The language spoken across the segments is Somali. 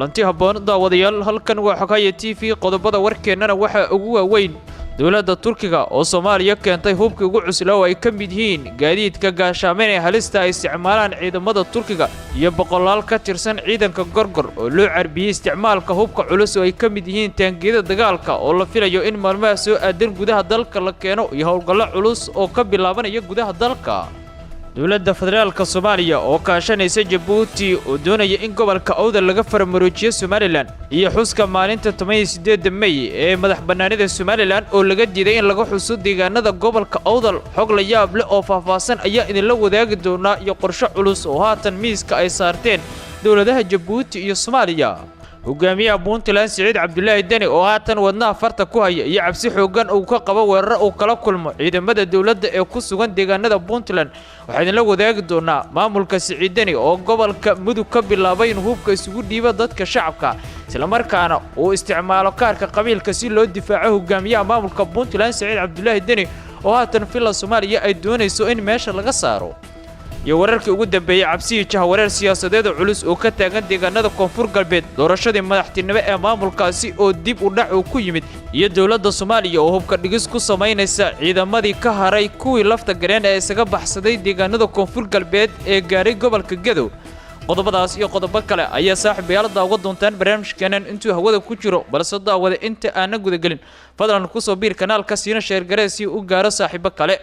kulanti habboon daawadayaal halkan waa Xogaya TV qodobada warkeennana waxa ugu waaweyn dawladda Turkiga oo Soomaaliya keentay hubkii ugu cusub oo ay ka mid yihiin gaadiidka gaashaameen ee halista ay isticmaalaan ciidamada Turkiga iyo boqolaal ka tirsan ciidanka gorgor oo loo carbiyay isticmaalka hubka culus oo ay ka mid yihiin taangiyada dagaalka oo la filayo in maalmaha soo aadan gudaha dalka la keeno iyo howlgallo culus oo ka bilaabanaya gudaha dalka dawladda federaalka Soomaaliya oo kaashanaysa Djibouti oo doonaya in gobolka Awdal laga farmaroojiyo Somaliland iyo xuska maalinta 18 May ee madaxbannaanida Somaliland oo laga diiday in laga xuso deegaanada gobolka Awdal xog la yaab leh oo faahfaahsan ayaa idin la wadaagi doona iyo qorshe culus oo haatan miiska ay saarteen dawladaha Djibouti iyo Soomaaliya hogaamiyaha Puntland Saciid Cabdullaahi Dani oo haatan wadnaha farta ku haya iyo cabsi xoogan oo ka qaba weerar uu kala kulmo ciidamada dawladda ee ku sugan deegaanada Puntland waxaa idin la wadaagi doonaa maamulka Saciid Dani oo gobolka Mudug ka bilaabay in hubka isugu dhiibo dadka shacabka isla markaana uu isticmaalo kaarka qabiilka si loo difaaco hogaamiyaha maamulka Puntland Saciid Cabdullaahi Dani oo haatan filla Soomaaliya ay doonayso in meesha laga saaro iyo wararkii ugu dambeeyay cabsi jahawareer siyaasadeed culus oo ka taagan deegaanada koonfur galbeed doorashadii madaxtinimo ee maamulkaasi oo dib u dhac ku yimid iyo dawladda Soomaaliya oo hubka dhigis ku sameynaysa ciidamadii ka haray kuwii lafta gareen ee isaga baxsaday deegaanada koonfur galbeed ee gaaray gobolka Gadow qodobadaas iyo qodobo kale ayaa saaxiibayaal uga doontaan barnaamijkeenan intuu hawada ku jiro balse daawada inta aan guda galin fadlan ku soo biir kanaalka siina share gareesi u gaaro saaxiibo kale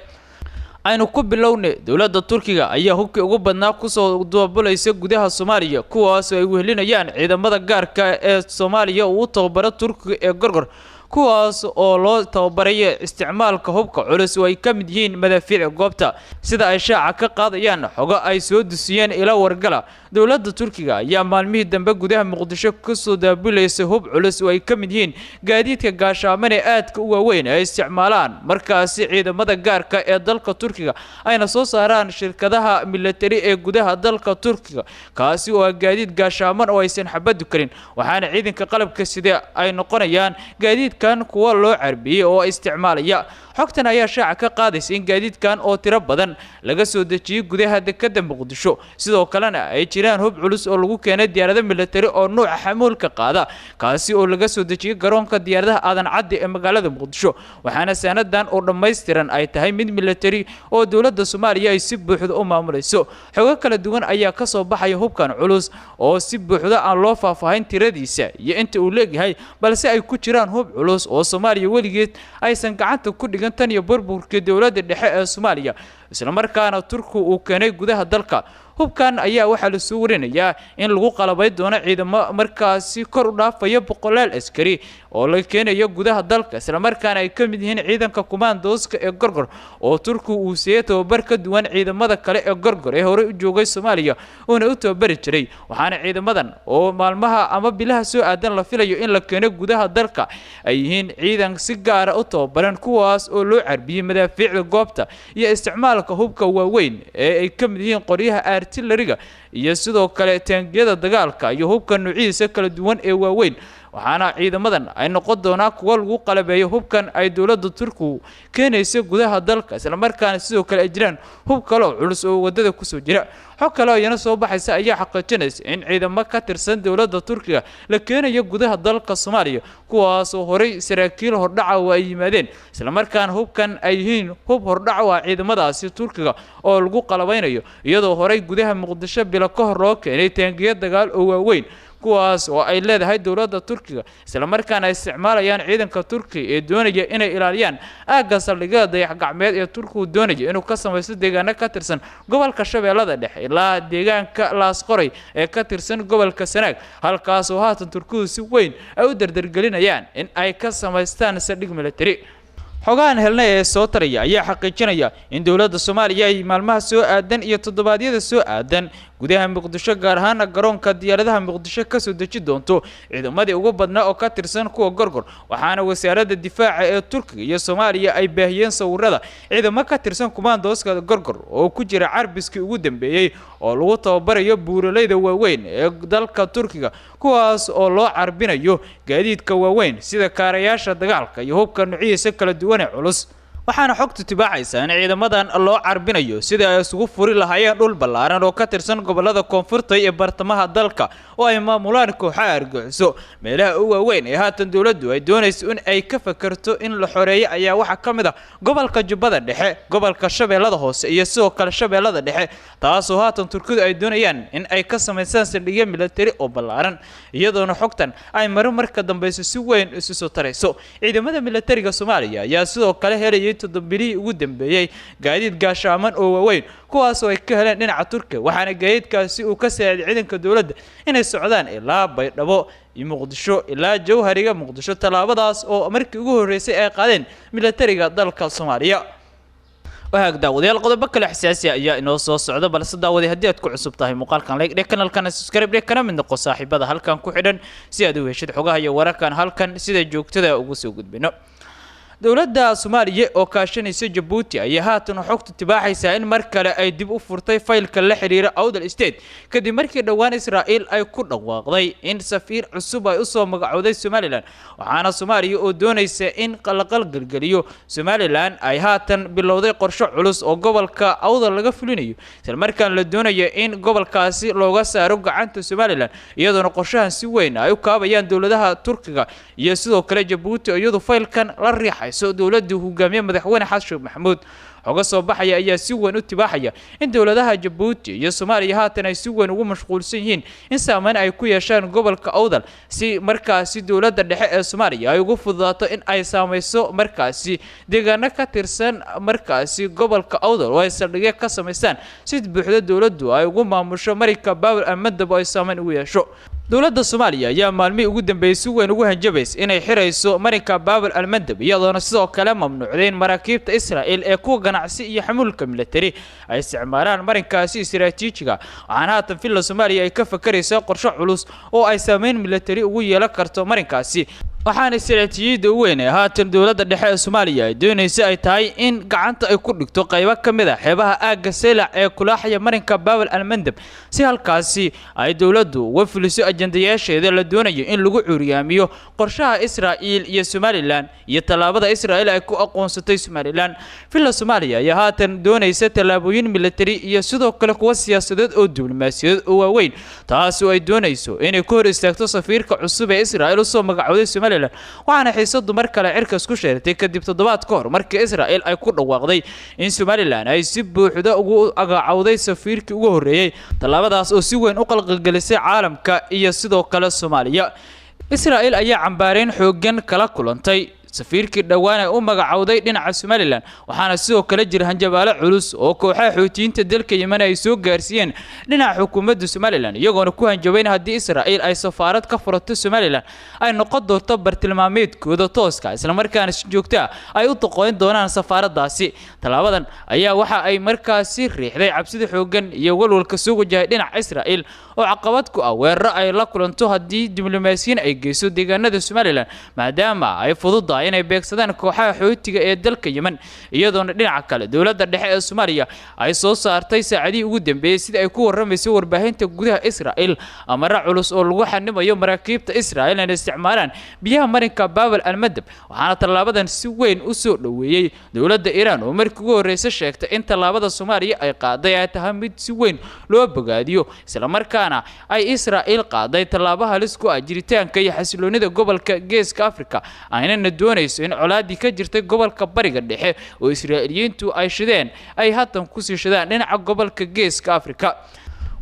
aynu ku bilownay dawladda Turkiga ayaa hubkii ugu badnaa ku soo doobulaysa gudaha Soomaaliya kuwaas oo ay wehelinayaan ciidamada gaarka ee Soomaaliya oo tababaro Turkiga ee gorgor kuwaas oo loo tababaray isticmaalka hubka culus oo ay ka mid yihiin madaafiic goobta sida ay shaaca ka qaadayaan xogo ay soo dusiyeen ila wargala dawladda Turkiga ayaa maalmihii dambe gudaha Muqdisho ku soo daabulaysa hub culus oo ay ka mid yihiin gaadiidka gaashaameen ee aadka u waaweyn ay isticmaalaan markaasi ciidamada gaarka ee dalka Turkiga ayna soo saaraan shirkadaha military ee gudaha dalka Turkiga kaasi oo gaadiid gaashaaman oo aysan xabad karin waxaana ciidanka qalabka sida ay noqonayaan gaadiid kan kuwa loo carbiyay oo isticmaalaya xogtan ayaa shaaca ka qaadaysa in gaadiidkan oo tiro badan laga soo dejiyay gudaha dekedda Muqdisho sidoo kalena ay jiraan hub culus oo lagu keenay diyaarado military oo nooca xamuulka qaada kaasi oo laga soo dejiyay garoonka diyaaradaha aadan cadde ee magaalada Muqdisho waxaana sanadan oo dhameystiran ay tahay mid military oo dawladda Soomaaliya ay si buuxda u maamulayso xogo kala duwan ayaa ka soo baxay hubkan culus oo si buuxda aan loo faahfaahin tiradiisa iyo inta uu leeyahay balse ay ku jiraan hub culus oo Soomaaliya waligeed aysan gacanta ku dhigan tan iyo burburkii dawladda dhexe ee Soomaaliya isla markaana Turku uu keenay gudaha dalka hubkan ayaa waxa la soo warinayaa in lagu qalabay doono ciidamo markaasi kor u dhaafaya boqolaal askari oo la keenayo gudaha dalka isla markaana ay ka mid yihiin ciidanka commandoska ee gorgor oo Turku uu siiyay tababar ka duwan ciidamada kale ee gorgor ee hore u joogay Soomaaliya oo u tababari jiray waxaana ciidamadan oo maalmaha ama bilaha soo aadan la filayo in la keeno gudaha dalka ay yihiin ciidan si gaar ah u tababaran kuwaas oo loo carbiyay madaafiicda goobta iyo isticmaalka hubka waaweyn ee ay ka mid yihiin qoryaha artilleriga iyo sidoo kale taangiyada dagaalka iyo hubka nuuciisa kala duwan ee waaweyn waxaana ciidamadan ay noqon doonaa kuwa lagu qalabeeyo hubkan ay dawladda Turkigu keenaysa gudaha dalka isla markaana sidoo kale ay jiraan hub kale oo culus oo wadada ku soo jira xog kale oo yana soo baxaysa ayaa xaqiijinaysa in ciidamo ka tirsan dawladda Turkiga la keenayo gudaha dalka Soomaaliya kuwaas oo horay saraakiil hordhaca oo ay yimaadeen isla markaana hubkan ay yihiin hub hordhaca oo ciidamadaasi Turkiga oo lagu qalabeynayo iyadoo horay gudaha Muqdisho bila ka hor loo keenay taangiyo dagaal oo waaweyn kuwaas oo ay leedahay dawladda Turkiga isla markaana ay isticmaalayaan ciidanka Turkiga ee doonaya inay ilaaliyaan aagga saldhigyada dayax gacmeed ee Turkigu doonaya inuu ka sameeyo deegaano ka tirsan gobolka Shabeellada Dhexe ilaa deegaanka Laas Qoray ee ka tirsan gobolka Sanaag halkaas oo haatan Turkigu si weyn ay u dardargelinayaan in ay ka sameystaan saldhig military xogaan helnay ee soo taraya ayaa xaqiijinaya in dawladda Soomaaliya ay maalmaha soo aadan iyo toddobaadyada soo aadan gudaha Muqdisho gaar ahaan garoonka diyaaradaha Muqdisho ka soo deji doonto ciidamadii ugu badnaa oo ka tirsan kuwa gorgor waxaana wasaaradda difaaca ee Turkiga iyo Soomaaliya ay baahiyeen sawirada ciidamo ka tirsan commandoska gorgor oo ku jira carbiskii ugu dambeeyay oo lagu tababarayo buuraleyda waaweyn ee dalka Turkiga kuwaas oo loo carbinayo gaadiidka waaweyn sida kaarayaasha dagaalka iyo hubka nuuciisa kala duwan ee culus waxaana xogtu tibaaxaysaa in ciidamadan loo carbinayo sida ay isugu furi lahaayeen dhul ballaaran oo ka tirsan gobolada koonfurta iyo bartamaha dalka oo ay maamulaan kooxaha argagixiso meelaha ugu waaweyn ee haatan dowladdu ay doonayso in ay ka fakarto in la xoreeyo ayaa waxaa ka mid ah gobolka Jubbada Dhexe gobolka Shabeellada Hoose iyo sidoo kale Shabeellada Dhexe taasoo haatan Turkidu ay doonayaan in ay ka sameeyaan saldhigyo military oo ballaaran iyadoona xogtan ay marka dambayso si weyn isu soo tarayso ciidamada militariga Soomaaliya ayaa sidoo kale helayay toddobaadkii ugu dambeeyay gaadiid gaashaaman oo waaweyn kuwaas oo ay ka heleen dhinaca Turkiga waxaana gaadiidkaasi uu ka saaciday ciidanka dowladda inay socdaan ilaa Baydhabo iyo Muqdisho ilaa Jowhariga Muqdisho talaabadaas oo markii ugu horeysay ay qaadeen militariga dalka Soomaaliya وهاك داوديال قضب كل حساسية يا إنه صوص عذاب بس داودي هديت كعصب تاهي مقال كان ليك كان الكان سكريب ليك كان من نقص صاحب هذا هل كان كحدا سيادو يشد حقها يورا كان هل كان سيد جوك تدا وجود بينه dowladda Soomaaliya oo kaashanaysa Djibouti ayaa haatan xogta tibaaxaysa in mar kale ay dib u furtay faylka la xiriira Awdal State kadib markii dhawaan Israa'iil ay ku dhawaaqday in safiir cusub ay u soo magacowday Somaliland waxaana Soomaaliya oo doonaysa in qalqal galgaliyo Somaliland ay haatan bilowday qorshe culus oo gobolka Awdal laga fulinayo isla markaan la doonayo in gobolkaasi looga saaro gacanta Somaliland iyadoo qorshahan si weyn ay u kaabayaan dowladaha Turkiga iyo sidoo kale Djibouti iyadoo faylkan la riixay dowladda hogaamiye madaxweyne Xasan Sheekh Maxamuud xoga soo baxaya ayaa si weyn u tibaaxaya in dowladaha Djibouti iyo Soomaaliya haatan ay si weyn ugu mashquulsan yihiin in saameyn ay ku yeeshaan gobolka Awdal si markaasi dowladda dhexe ee Soomaaliya ay ugu fududaato in ay saameyso markaasi deegaano ka tirsan markaasi gobolka Awdal oo ay saldhigyo ka sameeyaan si buuxda dowladdu ay ugu maamusho marka Bawr Ahmed ay saameyn ugu yeesho dowladda Soomaaliya ayaa maalmihii ugu dambeysay weyn ugu hanjabaysay inay xirayso marinka Bab al-Mandab iyadoo sidoo kale mamnuucdeen maraakiibta Israa'iil ee ku ganacsi iyo xamuulka military ay isticmaalaan marinkaasi istiraatiijiga waxaana haatan filla Soomaaliya ay ka fakaraysaa qorshe culus oo ay saameyn military ugu yeelan karto marinkaasi waxaana istiraatiijiyada weyn ee haatan dowladda dhexe ee Soomaaliya ay doonaysa ay tahay in gacanta ay ku dhigto qaybo kamid ah xeebaha aaga Seylac ee kulaaxaya marinka Bab al-Mandab si halkaasi ay dowladdu uga fuliso ajandayaasheeda la doonayo in lagu cuuriyaamiyo qorshaha Israa'iil iyo Somaliland iyo talaabada Israa'iil ay ku aqoonsatay Somaliland filla Soomaaliya ayaa haatan doonaysa talaabooyin military iyo sidoo kale kuwa siyaasadeed oo diblomaasiyadeed oo waaweyn taas oo ay doonayso inay ku hor istaagto safiirka cusub ee Israa'iil soo magacowday Somaliland waxaana xiisadu mar kale cirkas ku sheertay kadib toddobaad ka hor markii Israa'iil ay ku dhawaaqday in Somaliland ay si buuxda ugu agacawday safiirkii ugu horeeyay talaabadaas oo si weyn u qalqalgelisay caalamka iyo sidoo kale Soomaaliya Israa'iil ayaa cambaareen xooggan kala kulantay safiirkii dhawaan ay u magacowday dhinaca Somaliland waxaana sidoo kale jira hanjabaalo culus oo kooxaha xoutiyiinta dalka Yemen ay soo gaarsiiyeen dhinaca xukuumadda Somaliland iyagoona ku hanjabayn haddii Israa'iil ay safaarad ka furato Somaliland ay noqon doonto bartilmaameedkooda tooska isla markaana si joogto ah ay u toqoyn doonaan safaaradaasi talaabadan ayaa waxa ay markaasi riixday cabsida xooggan iyo walwalka soo wajahay dhinaca Israa'iil oo caqabad ku ah weerar ay la kulanto haddii diblomaasiyiin ay geyso deegaanada Somaliland maadaama ay fududahay inay beegsadaan kooxaha xoutiga ee dalka Yemen iyadoona dhinaca kale dowladda dhexe ee Soomaaliya ay soo saartay saacadii ugu dambeeyay sida ay ku waramayso warbaahinta gudaha Israa'iil amara culus oo lagu xanimayo maraakiibta Israa'iil inay isticmaalaan biyaha marinka Bab al-Mandab waxaana talaabadan si weyn u soo dhaweeyay dowladda Iran oo markii ugu horeysay sheegtay in talaabada Soomaaliya ay qaaday ay tahay mid si weyn loo bogaadiyo isla markaana ay Israa'iil qaaday talaabo halis ku ah jiritaanka iyo xasiloonida gobolka Geeska Afrika aynana doonayso in colaadi ka jirtay gobolka bariga dhexe oo Israa'iiliyiintu ay shideen ay haatan ku sii shidaan dhinaca gobolka Geeska Afrika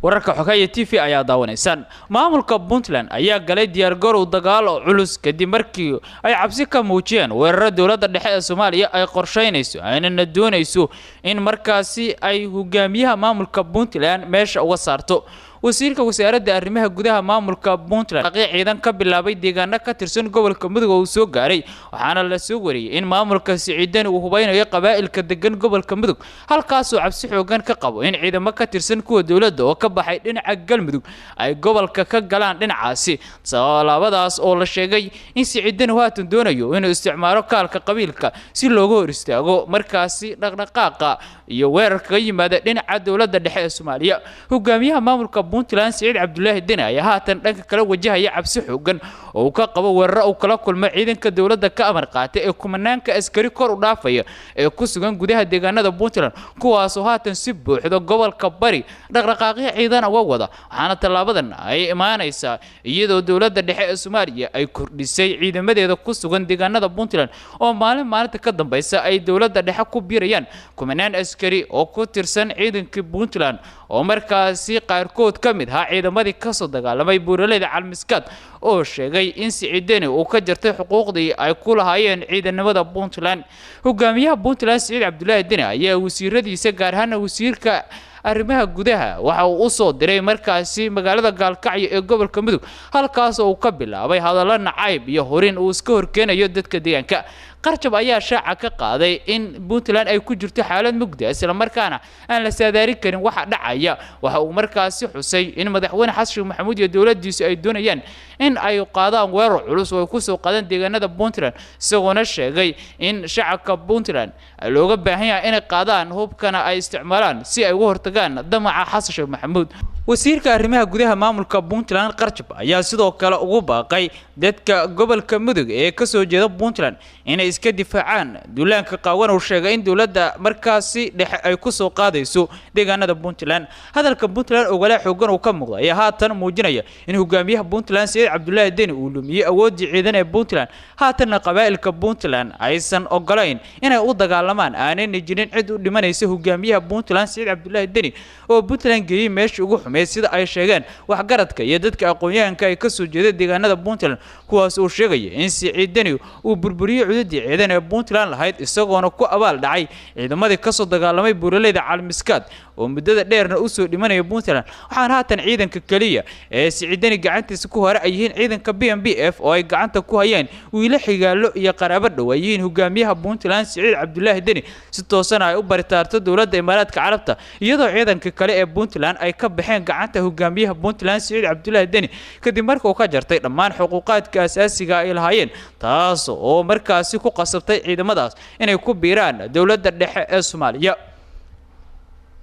wararka xogaya TV ayaa daawanaysan maamulka Puntland ayaa galay diyaar garow dagaal oo culus kadib markii ay cabsi ka muujiyeen weerarada dowladda dhexe ee Soomaaliya ay qorsheynayso aynana doonayso in markaasi ay hogaamiyaha maamulka Puntland meesha uga saarto wasiirka wasaaradda arrimaha gudaha maamulka Puntland ciidan ka bilaabay deegaano ka tirsan gobolka Mudug oo soo gaaray waxaana la soo wariyay in maamulka Siciidan uu hubeynayo qabaa'ilka degan gobolka Mudug halkaas oo cabsi xoogan ka qabo in ciidamo ka tirsan kuwa dowladda oo ka baxay dhinaca Galmudug ay gobolka ka galaan dhinacaasi talaabadaas oo la sheegay in Siciidan uu haatan doonayo inuu isticmaalo kaalka qabiilka si looga hor istaago markaasi dhaqdhaqaaqa iyo weerarka ka yimaada dhinaca dowladda dhexe ee Soomaaliya hogaamiyaha maamulka Puntland Saciid Cabdullaahi Deni ayaa haatan dhanka kala wajahaya cabsi xoogan oo uu ka qabo weerar uu kala kulmay ciidanka dawladda ka amar qaatay ee kumanaanka askari kor u dhaafaya ee ku sugan gudaha deegaanada Puntland kuwaas oo haatan si buuxda gobolka bari dhaqdhaqaaqyo ciidan uga wada waxaana talaabadan ay imaanaysaa iyadoo dawladda dhexe ee Soomaaliya ay kordhisay ciidamadeeda ku sugan deegaanada Puntland oo maalinta ka dambaysa ay dawladda dhexe ku biirayaan kumanaan askari oo ku tirsan ciidanka Puntland oo markaasi qaarkood ka mid ah ciidamadii ka soo dagaalamay buuraleyda Calmiskaad oo sheegay in Saciid Deni uu ka jartay xuquuqdii ay ku lahaayeen ciidamada Puntland hogaamiyaha Puntland Saciid Cabdullaahi Deni ayaa wasiiradiisa gaar ahaan wasiirka arrimaha gudaha waxa uu u soo diray markaasi magaalada Gaalkacyo ee gobolka Mudug halkaas oo uu ka bilaabay hadallo nacayb iyo horin uu iska horkeenayo dadka deegaanka Qarjab ayaa shaaca ka qaaday in Puntland ay ku jirto xaalad mugdi isla markaana aan la saadaari karin waxa dhacaya waxa uu markaasi xusay in madaxweyne Xasan Sheekh Maxamuud iyo dawladdiisu ay doonayaan in ay qaadaan weerar culus oo ay ku soo qaadaan deegaanada Puntland isagoona sheegay in shacabka Puntland looga baahan yahay inay qaadaan hubkana ay isticmaalaan si ay uga hortagaan damaca Xasan Sheekh Maxamuud wasiirka arrimaha gudaha maamulka Puntland Qarjab ayaa sidoo kale ugu baaqay dadka gobolka Mudug ee ka soo jeeda Puntland inay iska difaacaan duulaanka qaawan oo sheegay in dawladda markaasi dhexe ay ku soo qaadayso deegaanada Puntland hadalka Puntland oo walaa xoogan oo ka muuqda ayaa haatan muujinaya in hogaamiyaha Puntland Saciid Cabdullaahi Deni uu lumiyay awoodii ciidan ee Puntland haatan qabaa'ilka Puntland aysan ogolayn inay u dagaalamaan aanay jirin cid u dhimanaysa hogaamiyaha Puntland Saciid Cabdullaahi Deni oo Puntland geeyay meeshii ugu xumeeyay sida ay sheegeen waxgaradka iyo dadka aqoon-yahanka ay ka soo jeeda deegaanada Puntland kuwaas oo sheegaya in Saciid Deni uu burburiyay cududii ciidan ee Puntland lahayd isagoona ku abaal dhacay ciidamadii ka soo dagaalamay buuraleyda Calmiskaad oo muddada dheerna u soo dhimanaya Puntland waxaan haatan ciidanka kaliya ee Saciid Deni gacantiisa ku hore ay yihiin ciidanka BMPF oo ay gacanta ku hayeen wiilo xigaalo iyo qaraabo dhow ay yihiin hogaamiyaha Puntland Saciid Cabdullaahi Deni si toosan ay u baritaarto dawladda Imaaraadka Carabta iyadoo ciidanka kale ee Puntland ay ka baxeen gacanta hogaamiyaha Puntland Saciid Cabdullaahi Deni kadib markii uu ka jartay dhammaan xuquuqaadka asaasiga ay lahaayeen taas oo markaasi ku qasabtay ciidamadaas inay ku biiraan dawladda dhexe ee Soomaaliya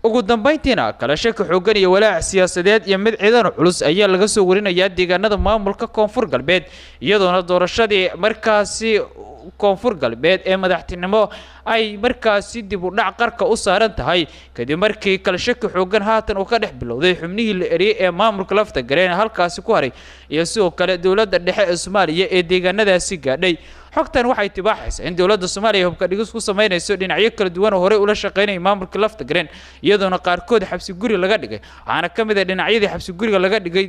ugu dambeyntiina kala shaki xoogan iyo walaac siyaasadeed iyo mid ciidan culus ayaa laga soo warinayaa deegaanada maamulka Koonfur Galbeed iyadoona doorashadii markaasi Koonfur Galbeed ee madaxtinimo ay markaasi dib u dhac qarka u saaran tahay kadib markii kala shaki xoogan haatan uu ka dhex bilowday xubnihii la eriyay ee maamulka lafta gareen halkaasi ku haray iyo sidoo kale dawladda dhexe ee Soomaaliya ee deegaanadaasi gaadhay xogtan waxay tibaaxaysaa in dawladda Soomaaliya hubka dhigis ku sameynayso dhinacyo kala duwan oo hore ula shaqeynay maamulka lafta gareen iyadoona qaarkood xabsi guri laga dhigay waxaana ka mid ah dhinacyadii xabsi guriga laga dhigay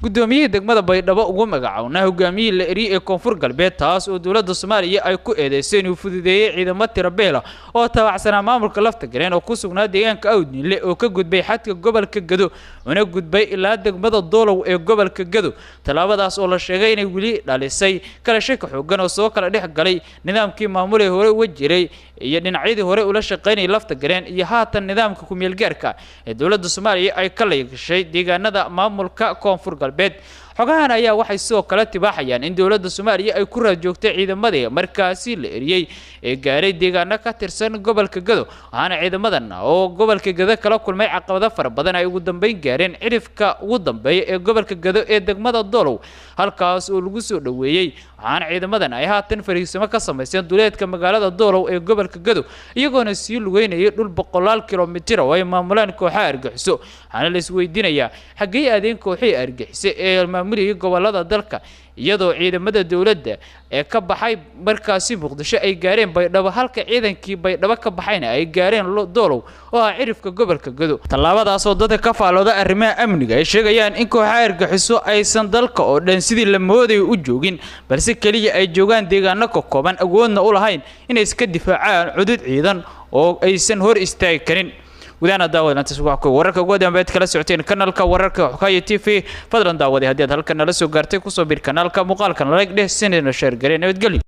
gudoomiyaha degmada Baydhabo ugu magacaawna hogaamiyihii la eriyay ee Koonfur Galbeed taas oo dawladda Soomaaliya ay ku eedeysay inuu fududeeyay ciidamo tirabeela oo taabacsanaa maamulka lafta gareen oo ku sugnaa deegaanka Awdniile oo ka gudbay xadka gobolka Gado una gudbay ilaa degmada Doolow ee gobolka Gado talaabadaas oo la sheegay inay wili dhalisay kala shaki xoogan oo soo kala dhex galay nidaamkii maamulay hore u jiray iyo dhinacyadii hore ula shaqeynay lafta gareen iyo haatan nidaamka ku meel gaarka ee dawladda Soomaaliya ay ka leeyahay deegaanada maamulka Koonfur Galbeed xogahan ayaa waxay soo kala tibaaxayaan in dawladda Soomaaliya ay ku raadjoogtay ciidamadii markaasi la eriyay ee gaaray deegaano ka tirsan gobolka Gado waxaana ciidamadan oo gobolka Gado kala kulmay caqabado fara badan ay ugu dambeyn gaareen cirifka ugu dambeeya ee gobolka Gado ee degmada Doolow halkaas oo lagu soo dhaweeyay waxaana ciidamadan ay haatan fariisimo ka sameeyeen duleedka magaalada Doolow ee gobolka Gado iyagoona sii lugeynayay dhul 100 kiiloomitir oo ay maamulaan kooxaha argaxiso waxaana la isweydiinayaa xagee aadeen kooxii argixisay ee maamulaya gobolada dalka iyadoo ciidamada dawladda ee ka baxay markaasi Muqdisho ay gaareen Baydhabo halka ciidankii Baydhabo ka baxayna ay gaareen Doolow oo ah cirifka gobolka Gado talaabadaas oo dadka ka faalooda arrimaha amniga ay sheegayaan in kooxaha argaxiso aysan dalka oo dhan sidii la mooday u joogin balse kaliya ay joogaan deegaano ka kooban awoodna u lahayn inay iska difaacaan cudud ciidan oo aysan hor istaagi karin ودانا داود أنت سوق ورك قدام بيت كلا ساعتين كنال كورك حكاية تيفي فضلا داود هدي هذا الكنال سو قرتي كوسو بير كنال كمقال كنال لايك ده سنين شير قرين بتقولي